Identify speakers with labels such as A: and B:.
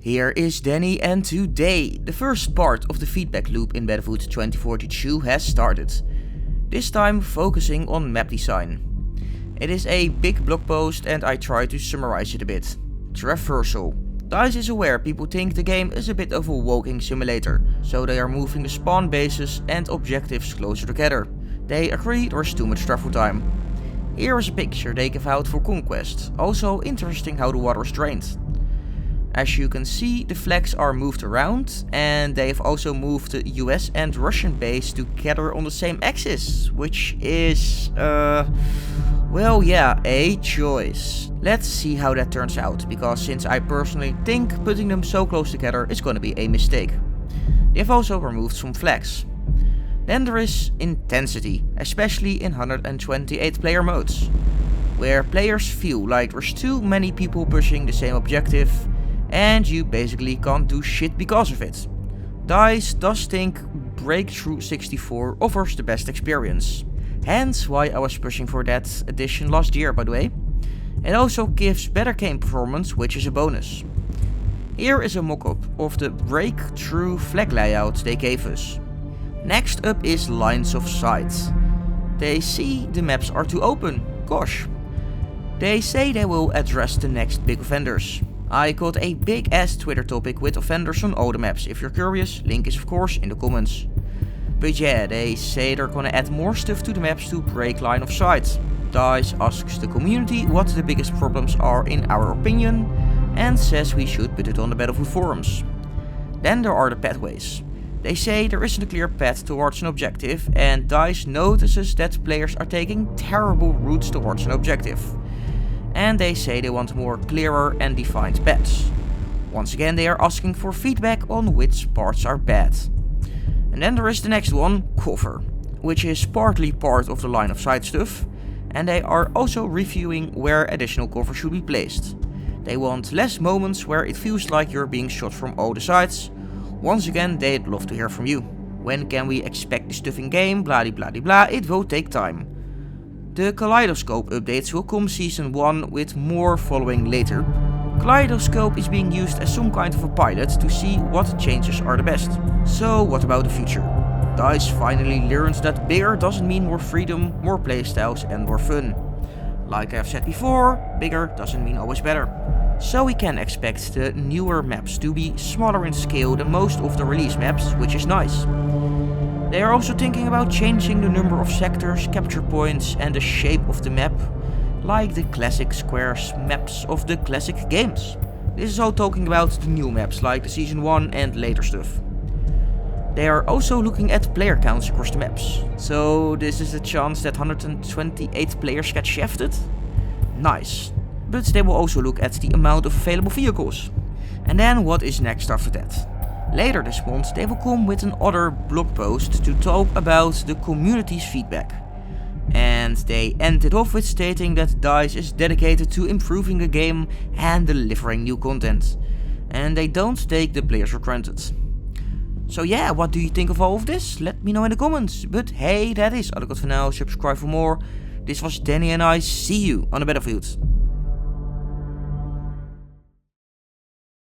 A: Here is Danny, and today the first part of the feedback loop in Battlefield 2042 has started. This time focusing on map design. It is a big blog post and I try to summarize it a bit. Traversal. DICE is aware people think the game is a bit of a walking simulator, so they are moving the spawn bases and objectives closer together. They agree there's too much travel time. Here is a picture they give out for Conquest, also interesting how the water is drained. As you can see, the flags are moved around and they have also moved the US and Russian base together on the same axis, which is, well yeah, a choice. Let's see how that turns out, because since I personally think putting them so close together is gonna be a mistake. They have also removed some flags. Then there is intensity, especially in 128 player modes, where players feel like there's too many people pushing the same objective and you basically can't do shit because of it. DICE does think Breakthrough 64 offers the best experience, hence why I was pushing for that edition last year, by the way. It also gives better game performance, which is a bonus. Here is a mock-up of the Breakthrough flag layout they gave us. Next up is lines of sight. They see the maps are too open, gosh. They say they will address the next big offenders. I got a big ass Twitter topic with offenders on all the maps. If you're curious, link is of course in the comments. But yeah, they say they're gonna add more stuff to the maps to break line of sight. DICE asks the community what the biggest problems are in our opinion and says we should put it on the Battlefield forums. Then there are the pathways. They say there isn't a clear path towards an objective and DICE notices that players are taking terrible routes towards an objective. And they say they want more clearer and defined paths. Once again they are asking for feedback on which parts are bad. And then there is the next one, cover, which is partly part of the line of sight stuff, and they are also reviewing where additional cover should be placed. They want less moments where it feels like you're being shot from all the sides. Once again they'd love to hear from you. When can we expect the stuff in game, blah blah blah blah, it will take time. The Kaleidoscope updates will come season 1 with more following later. Kaleidoscope is being used as some kind of a pilot to see what changes are the best. So what about the future? DICE finally learns that bigger doesn't mean more freedom, more playstyles and more fun. Like I've said before, bigger doesn't mean always better. So we can expect the newer maps to be smaller in scale than most of the release maps, which is nice. They are also thinking about changing the number of sectors, capture points and the shape of the map, like the classic squares maps of the classic games. This is all talking about the new maps, like the season 1 and later stuff. They are also looking at player counts across the maps, so this is a chance that 128 players get shafted? Nice. But they will also look at the amount of available vehicles. And then what is next after that? Later this month they will come with another blog post to talk about the community's feedback. And they end it off with stating that DICE is dedicated to improving the game and delivering new content. And they don't take the players for granted. So yeah, what do you think of all of this? Let me know in the comments. But hey, that is all I got for now. Subscribe for more. This was Danny and I see you on the Battlefield.